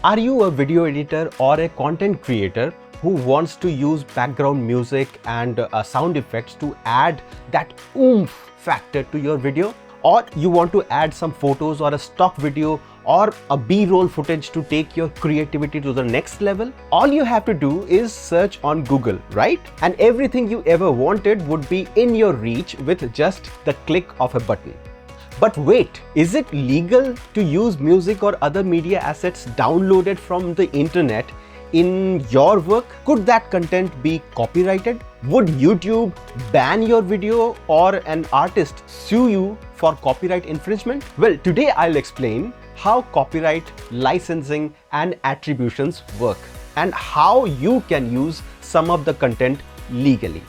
Are you a video editor or a content creator who wants to use background music and sound effects to add that oomph factor to your video? Or you want to add some photos or a stock video or a B-roll footage to take your creativity to the next level? All you have to do is search on Google, right? And everything you ever wanted would be in your reach with just the click of a button. But wait, is it legal to use music or other media assets downloaded from the internet in your work? Could that content be copyrighted? Would YouTube ban your video or an artist sue you for copyright infringement? Well, today I'll explain how copyright, licensing and attributions work and how you can use some of the content legally.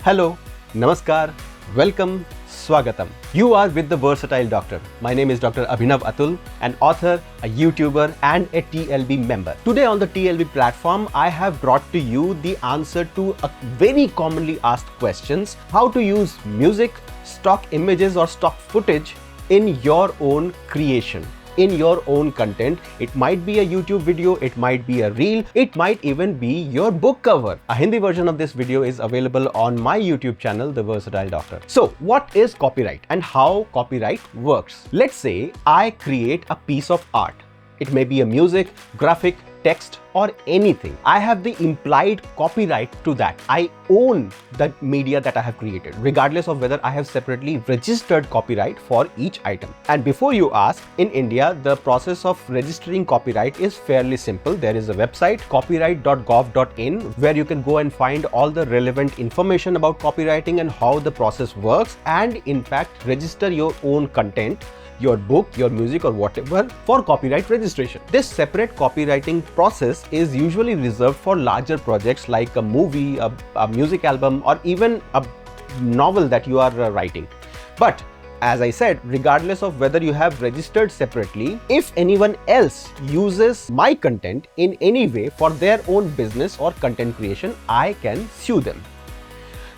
Hello, namaskar, welcome, swagatam. You are with the Versatile Doctor. My name is Dr. Abhinav Atul, an author, a YouTuber and a TLB member. Today on the TLB platform, I have brought to you the answer to a very commonly asked questions: how to use music, stock images or stock footage in your own creation, in your own content. It might be a YouTube video, it might be a reel, it might even be your book cover. A Hindi version of this video is available on my YouTube channel, The Versatile Doctor. So what is copyright and how copyright works? Let's say I create a piece of art. It may be a music, graphic, text or anything. I have the implied copyright to that. I own the media that I have created, regardless of whether I have separately registered copyright for each item. And before you ask, in India, the process of registering copyright is fairly simple. There is a website, copyright.gov.in, where you can go and find all the relevant information about copywriting and how the process works, and in fact, register your own content, your book, your music or whatever, for copyright registration. This separate copywriting process is usually reserved for larger projects like a movie, a music album or even a novel that you are writing. But as I said, regardless of whether you have registered separately, if anyone else uses my content in any way for their own business or content creation, I can sue them.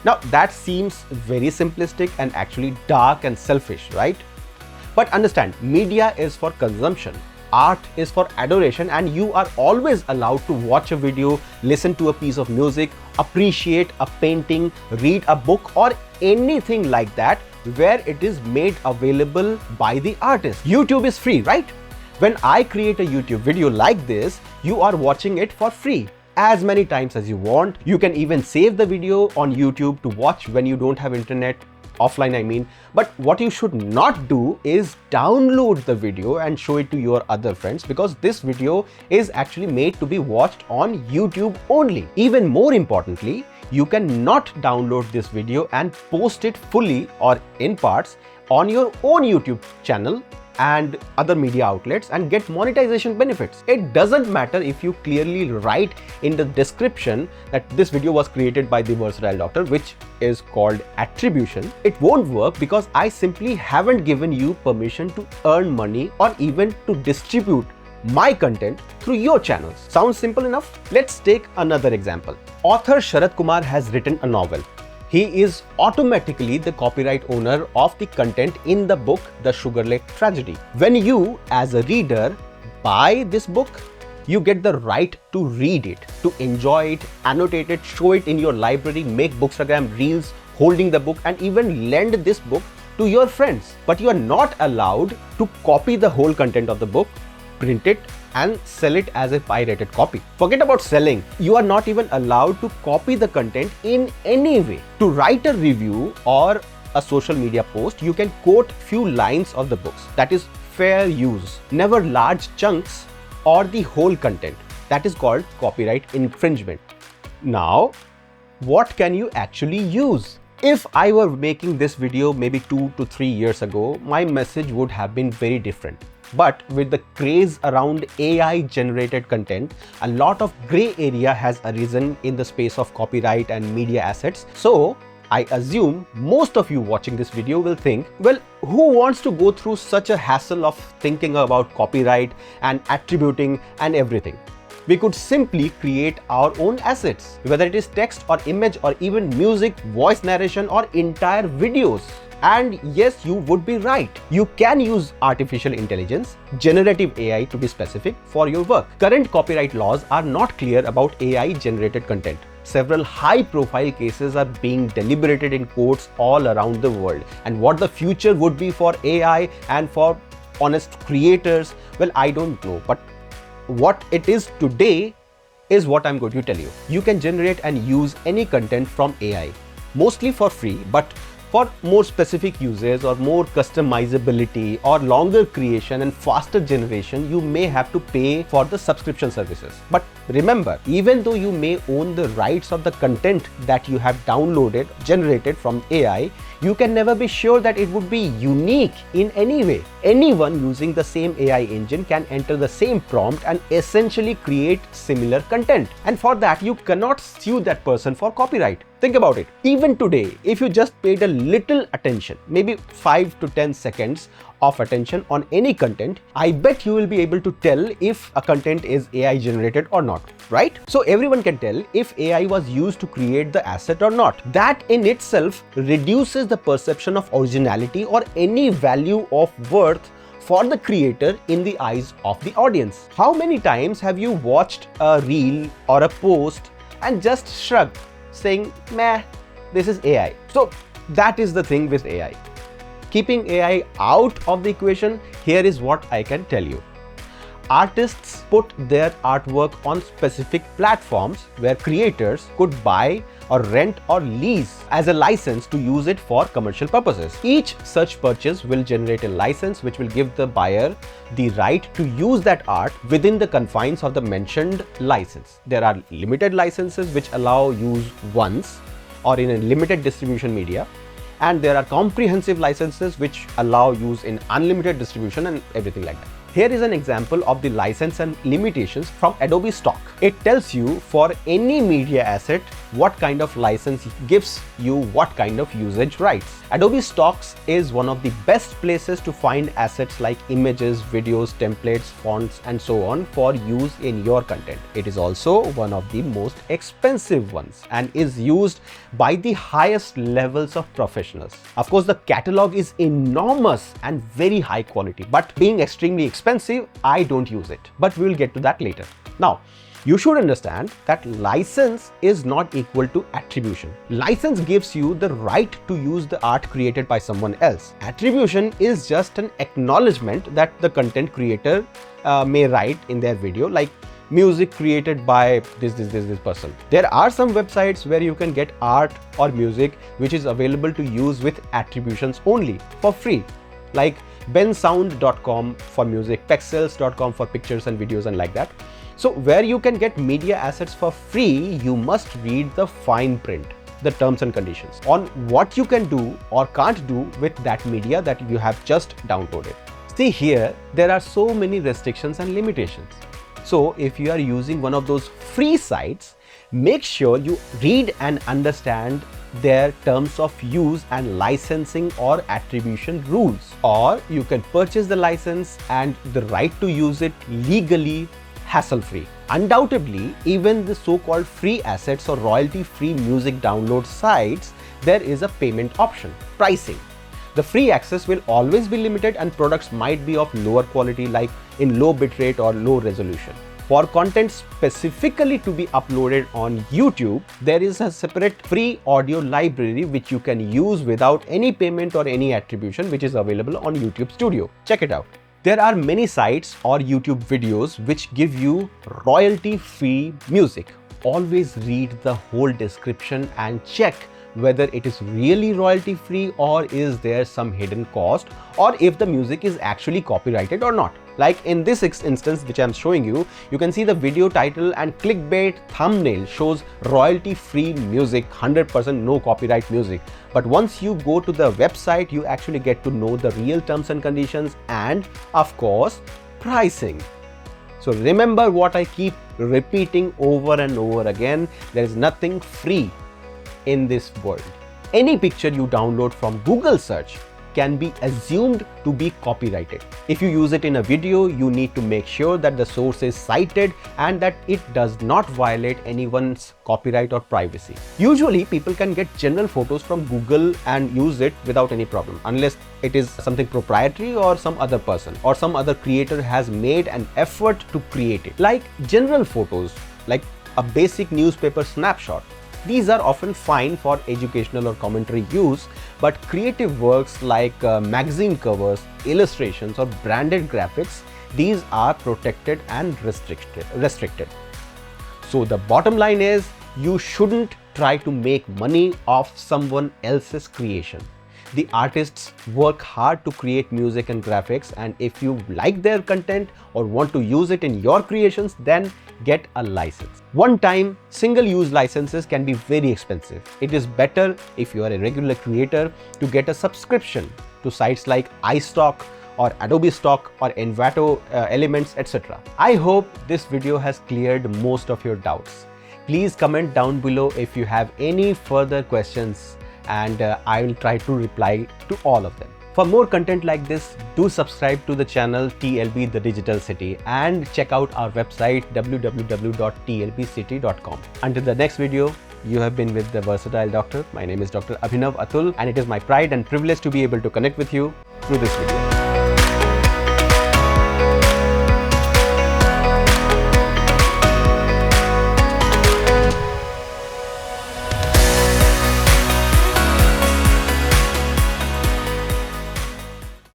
Now that seems very simplistic and actually dark and selfish, right? But understand, media is for consumption, art is for adoration, and you are always allowed to watch a video, listen to a piece of music, appreciate a painting, read a book or anything like that where it is made available by the artist. YouTube is free, right? When I create a YouTube video like this, you are watching it for free as many times as you want. You can even save the video on YouTube to watch when you don't have internet. Offline, I mean. But what you should not do is download the video and show it to your other friends, because this video is actually made to be watched on YouTube only. Even more importantly, you cannot download this video and post it fully or in parts on your own YouTube channel and other media outlets and get monetization benefits. It doesn't matter if you clearly write in the description that this video was created by the Versatile Doctor, which is called attribution. It won't work because I simply haven't given you permission to earn money or even to distribute my content through your channels. Sounds simple enough? Let's take another example. Author Sharad Kumar has written a novel. He is automatically the copyright owner of the content in the book The Sugar Lake Tragedy. When you, as a reader, buy this book, you get the right to read it, to enjoy it, annotate it, show it in your library, make Bookstagram reels holding the book and even lend this book to your friends. But you are not allowed to copy the whole content of the book, print it and sell it as a pirated copy. Forget about selling. You are not even allowed to copy the content in any way. To write a review or a social media post, you can quote few lines of the books. That is fair use. Never large chunks or the whole content. That is called copyright infringement. Now, what can you actually use? If I were making this video maybe 2 to 3 years ago, my message would have been very different. But with the craze around AI generated content, a lot of gray area has arisen in the space of copyright and media assets. So I assume most of you watching this video will think, well, who wants to go through such a hassle of thinking about copyright and attributing and everything? We could simply create our own assets, whether it is text or image or even music, voice narration or entire videos. And yes, you would be right. You can use artificial intelligence, generative AI to be specific, for your work. Current copyright laws are not clear about AI generated content. Several high-profile cases are being deliberated in courts all around the world. And what the future would be for AI and for honest creators, well, I don't know. But what it is today is what I'm going to tell you. You can generate and use any content from AI, mostly for free, but for more specific uses or more customizability or longer creation and faster generation, you may have to pay for the subscription services. But remember, even though you may own the rights of the content that you have downloaded, generated from AI, you can never be sure that it would be unique in any way. Anyone using the same AI engine can enter the same prompt and essentially create similar content. And for that, you cannot sue that person for copyright. Think about it. Even today, if you just paid a little attention, maybe 5 to 10 seconds of attention on any content, I bet you will be able to tell if a content is AI generated or not, right? So everyone can tell if AI was used to create the asset or not. That in itself reduces the perception of originality or any value of worth for the creator in the eyes of the audience. How many times have you watched a reel or a post and just shrugged, saying, meh, this is AI? So that is the thing with AI. Keeping AI out of the equation, here is what I can tell you. Artists put their artwork on specific platforms where creators could buy or rent or lease as a license to use it for commercial purposes. Each such purchase will generate a license which will give the buyer the right to use that art within the confines of the mentioned license. There are limited licenses which allow use once or in a limited distribution media, and there are comprehensive licenses which allow use in unlimited distribution and everything like that. Here is an example of the license and limitations from Adobe Stock. It tells you for any media asset what kind of license gives you what kind of usage rights. Adobe Stocks is one of the best places to find assets like images, videos, templates, fonts and so on for use in your content. It is also one of the most expensive ones and is used by the highest levels of professionals. Of course, the catalog is enormous and very high quality, but being extremely expensive, I don't use it. But we will get to that later. Now, you should understand that license is not equal to attribution. License gives you the right to use the art created by someone else. Attribution is just an acknowledgement that the content creator may write in their video, like music created by this person. There are some websites where you can get art or music which is available to use with attributions only for free, like bensound.com for music, pexels.com for pictures and videos and like that. So where you can get media assets for free, you must read the fine print, the terms and conditions on what you can do or can't do with that media that you have just downloaded. See here, there are so many restrictions and limitations. So if you are using one of those free sites, make sure you read and understand their terms of use and licensing or attribution rules. Or you can purchase the license and the right to use it legally, hassle-free. Undoubtedly, even the so-called free assets or royalty-free music download sites, there is a payment option, pricing. The free access will always be limited and products might be of lower quality, like in low bitrate or low resolution. For content specifically to be uploaded on YouTube, there is a separate free audio library which you can use without any payment or any attribution, which is available on YouTube Studio. Check it out. There are many sites or YouTube videos which give you royalty-free music. Always read the whole description and check whether it is really royalty free or is there some hidden cost, or if the music is actually copyrighted or not. Like in this instance which I am showing you, you can see the video title and clickbait thumbnail shows royalty free music, 100% no copyright music. But once you go to the website, you actually get to know the real terms and conditions and of course pricing. So remember what I keep repeating over and over again, there is nothing free in this world. Any picture you download from Google search can be assumed to be copyrighted. If you use it in a video, you need to make sure that the source is cited and that it does not violate anyone's copyright or privacy. Usually, people can get general photos from Google and use it without any problem, unless it is something proprietary or some other person or some other creator has made an effort to create it. Like general photos, like a basic newspaper snapshot. These are often fine for educational or commentary use, but creative works like magazine covers, illustrations or branded graphics, these are protected and restricted. So the bottom line is, you shouldn't try to make money off someone else's creation. The artists work hard to create music and graphics, and if you like their content or want to use it in your creations, then get a license. One-time, single-use licenses can be very expensive. It is better if you are a regular creator to get a subscription to sites like iStock or Adobe Stock or Envato Elements, etc. I hope this video has cleared most of your doubts. Please comment down below if you have any further questions, and I will try to reply to all of them. For more content like this, do subscribe to the channel TLB The Digital City and check out our website www.tlbcity.com. Until the next video, you have been with the Versatile Doctor. My name is Dr. Abhinav Atul, and it is my pride and privilege to be able to connect with you through this video.